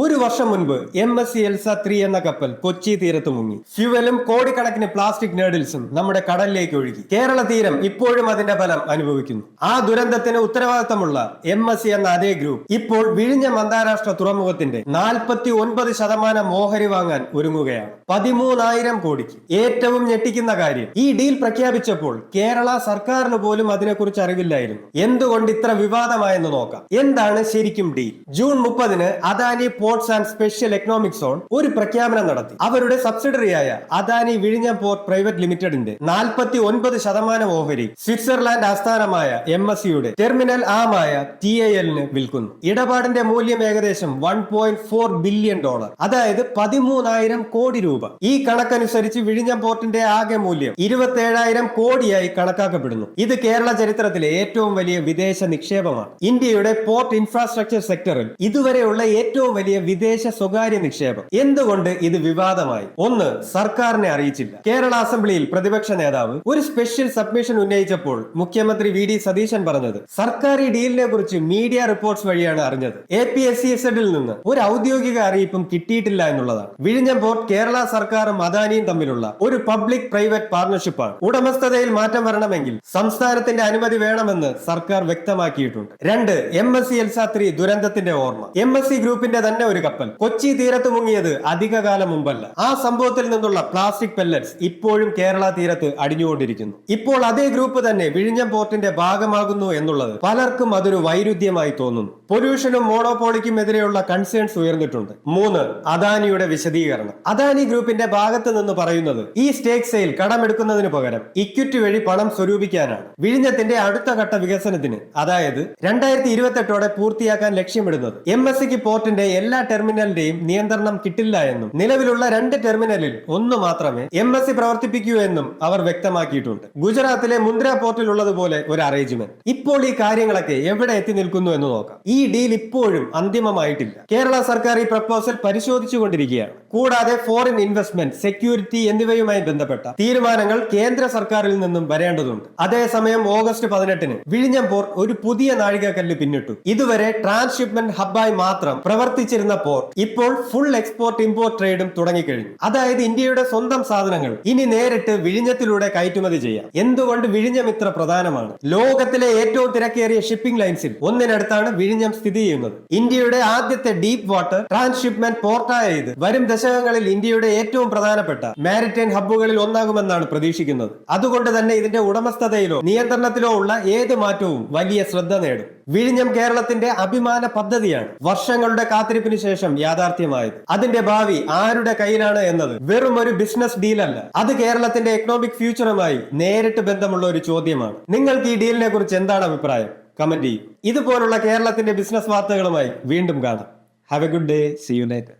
ഒരു വർഷം മുൻപ് MSC എൽസ 3 എന്ന കപ്പൽ കൊച്ചി തീരത്ത് മുങ്ങി. ഫ്യുവലും കോടിക്കണക്കിന് പ്ലാസ്റ്റിക് നേഡിൽസും നമ്മുടെ കടലിലേക്ക് ഒഴുകി. കേരള തീരം ഇപ്പോഴും അതിന്റെ ഫലം അനുഭവിക്കുന്നു. ആ ദുരന്തത്തിന് ഉത്തരവാദിത്തമുള്ള MSC എന്ന അതേ ഗ്രൂപ്പ് ഇപ്പോൾ വിഴിഞ്ഞം അന്താരാഷ്ട്ര തുറമുഖത്തിന്റെ 49% ഓഹരി വാങ്ങാൻ ഒരുങ്ങുകയാണ്. 13,000 കോടിക്ക്. ഏറ്റവും ഞെട്ടിക്കുന്ന കാര്യം, ഈ ഡീൽ പ്രഖ്യാപിച്ചപ്പോൾ കേരള സർക്കാരിന് പോലും അതിനെക്കുറിച്ച് അറിവില്ലായിരുന്നു. എന്തുകൊണ്ട് ഇത്ര വിവാദമായെന്ന് നോക്കാം. എന്താണ് ശരിക്കും ഡീൽ? ജൂൺ 30-ന് Adani ports and special economic zone ഒരു പ്രഖ്യാപനം നടത്തി. അവരുടെ സബ്സിഡറിയായ അദാനി വിഴിഞ്ഞം പോർട്ട് പ്രൈവറ്റ് ലിമിറ്റഡിന്റെ 49% ഓഹരി സ്വിറ്റ്സർലാൻഡ് ആസ്ഥാനമായ MSCയുടെ ടെർമിനൽ ആമായ TIL-ന് വിൽക്കുന്നു. ഇടപാടിന്റെ മൂല്യം ഏകദേശം $1.4 ബില്യൺ, അതായത് 13,000 കോടി രൂപ. ഈ കണക്കനുസരിച്ച് വിഴിഞ്ഞം പോർട്ടിന്റെ ആകെ മൂല്യം 27,000 കോടിയായി കണക്കാക്കപ്പെടുന്നു. ഇത് കേരള ചരിത്രത്തിലെ ഏറ്റവും വലിയ വിദേശ നിക്ഷേപമാണ്. ഇന്ത്യയുടെ പോർട്ട് ഇൻഫ്രാസ്ട്രക്ചർ സെക്ടറിൽ ഇതുവരെയുള്ള ഏറ്റവും വലിയ വിദേശ സ്വകാര്യ നിക്ഷേപം. എന്തുകൊണ്ട് ഇത് വിവാദമായി? ഒന്ന്, സർക്കാരിനെ അറിയിച്ചില്ല. കേരള അസംബ്ലിയിൽ പ്രതിപക്ഷ നേതാവ് ഒരു സ്പെഷ്യൽ സബ്മിഷൻ ഉന്നയിച്ചപ്പോൾ മുഖ്യമന്ത്രി VD സതീശൻ പറഞ്ഞത് സർക്കാർ ഈ ഡീലിനെ കുറിച്ച് മീഡിയ റിപ്പോർട്ട്സ് വഴിയാണ് അറിഞ്ഞത്. APSCSL-ൽ നിന്ന് ഒരു ഔദ്യോഗിക അറിയിപ്പും കിട്ടിയിട്ടില്ല എന്നുള്ളതാണ്. വിഴിഞ്ഞം പോർട്ട് കേരള സർക്കാരും അദാനിയും തമ്മിലുള്ള ഒരു പബ്ലിക് പ്രൈവറ്റ് പാർട്ണർഷിപ്പാണ്. ഉടമസ്ഥതയിൽ മാറ്റം വരണമെങ്കിൽ സംസ്ഥാനത്തിന്റെ അനുമതി വേണമെന്ന് സർക്കാർ വ്യക്തമാക്കിയിട്ടുണ്ട്. രണ്ട്, MSC എൽസ 3 ദുരന്തത്തിന്റെ ഓർമ്മ. MSC ഗ്രൂപ്പിന്റെ തന്നെ ഒരു കപ്പൽ കൊച്ചി തീരത്ത് മുങ്ങിയത് അധികകാലം മുമ്പല്ല. ആ സംഭവത്തിൽ നിന്നുള്ള പ്ലാസ്റ്റിക് പെല്ലറ്റ്സ് ഇപ്പോഴും കേരള തീരത്ത് അടിഞ്ഞുകൊണ്ടിരിക്കുന്നു. ഇപ്പോൾ അതേ ഗ്രൂപ്പ് തന്നെ വിഴിഞ്ഞം പോർട്ടിന്റെ ഭാഗമാകുന്നു എന്നുള്ളത് പലർക്കും അതൊരു വൈരുദ്ധ്യമായി തോന്നുന്നു. പൊല്യൂഷനും മോണോപോളിക്കും എതിരെയുള്ള കൺസേൺസ് ഉയർന്നിട്ടുണ്ട്. മൂന്ന്, അദാനിയുടെ വിശദീകരണം. അദാനി ഗ്രൂപ്പിന്റെ ഭാഗത്ത് നിന്ന് പറയുന്നത് ഈ സ്റ്റേക്ക് സെയിൽ കടമെടുക്കുന്നതിന് പകരം ഇക്വിറ്റി വഴി പണം സ്വരൂപിക്കാനാണ്. വിഴിഞ്ഞത്തിന്റെ അടുത്ത ഘട്ട വികസനത്തിന്, അതായത് 2028ഓടെ പൂർത്തിയാക്കാൻ ലക്ഷ്യമിടുന്നത്. MSCക്ക് പോർട്ടിന്റെ എല്ലാ ടെർമിനലിന്റെയും നിയന്ത്രണം കിട്ടില്ല എന്നും നിലവിലുള്ള 2 ടെർമിനലിൽ ഒന്ന് മാത്രമേ MSC പ്രവർത്തിപ്പിക്കൂ എന്നും അവർ വ്യക്തമാക്കിയിട്ടുണ്ട്. ഗുജറാത്തിലെ മുന്ദ്ര പോർട്ടിൽ ഉള്ളതുപോലെ ഒരു അറേഞ്ച്മെന്റ്. ഇപ്പോൾ ഈ കാര്യങ്ങളൊക്കെ എവിടെ എത്തി നിൽക്കുന്നു എന്ന് നോക്കാം. ഈ ഡീൽ ഇപ്പോഴും അന്തിമമായിട്ടില്ല. കേരള സർക്കാർ ഈ പ്രപ്പോസൽ പരിശോധിച്ചുകൊണ്ടിരിക്കുകയാണ്. കൂടാതെ ഫോറിൻ ഇൻവെസ്റ്റ്മെന്റ്, സെക്യൂരിറ്റി എന്നിവയുമായി ബന്ധപ്പെട്ട തീരുമാനങ്ങൾ കേന്ദ്ര സർക്കാരിൽ നിന്നും വരേണ്ടതുണ്ട്. അതേസമയം ഓഗസ്റ്റ് 18-ന് വിഴിഞ്ഞം പോർട്ട് ഒരു പുതിയ നാഴികക്കല്ല് പിന്നിട്ടു. ഇതുവരെ ട്രാൻസ്ഷിപ്മെന്റ് ഹബ്ബായി മാത്രം പ്രവർത്തിച്ചിരുന്ന പോർട്ട് ഇപ്പോൾ ഫുൾ എക്സ്പോർട്ട് ഇമ്പോർട്ട് ട്രേഡും തുടങ്ങിക്കഴിഞ്ഞു. അതായത് ഇന്ത്യയുടെ സ്വന്തം സാധനങ്ങൾ ഇനി നേരിട്ട് വിഴിഞ്ഞത്തിലൂടെ കയറ്റുമതി ചെയ്യാം. എന്തുകൊണ്ട് വിഴിഞ്ഞം ഇത്ര പ്രധാനമാണ്? ലോകത്തിലെ ഏറ്റവും തിരക്കേറിയ ഷിപ്പിംഗ് ലൈൻസിൽ ഒന്നിനടുത്താണ് വിഴിഞ്ഞം സ്ഥിതി ചെയ്യുന്നത്. ഇന്ത്യയുടെ ആദ്യത്തെ ഡീപ് വാട്ടർ ട്രാൻസ്ഷിപ്മെന്റ് പോർട്ടായ ഇത് വരും ദശകങ്ങളിൽ ഇന്ത്യയുടെ ഏറ്റവും പ്രധാനപ്പെട്ട മാരിടൈം ഹബ്ബുകളിൽ ഒന്നാകുമെന്നാണ് പ്രതീക്ഷിക്കുന്നത്. അതുകൊണ്ട് തന്നെ ഇതിന്റെ ഉടമസ്ഥതയിലോ നിയന്ത്രണത്തിലോ ഉള്ള ഏത് മാറ്റവും വലിയ ശ്രദ്ധ നേടും. വിഴിഞ്ഞം കേരളത്തിന്റെ അഭിമാന പദ്ധതിയാണ്. വർഷങ്ങളുടെ കാത്തിരിപ്പിന് ശേഷം യാഥാർത്ഥ്യമായത്. അതിന്റെ ഭാവി ആരുടെ കയ്യിലാണ് എന്നത് വെറും ഒരു ബിസിനസ് ഡീലല്ല. അത് കേരളത്തിന്റെ എക്കണോമിക് ഫ്യൂച്ചറുമായി നേരിട്ട് ബന്ധമുള്ള ഒരു ചോദ്യമാണ്. നിങ്ങൾക്ക് ഈ ഡീലിനെ കുറിച്ച് എന്താണ് അഭിപ്രായം? കമന്റ് ചെയ്യും. ഇതുപോലുള്ള കേരളത്തിന്റെ ബിസിനസ് വാർത്തകളുമായി വീണ്ടും കാണാം. Have a good day. See you later.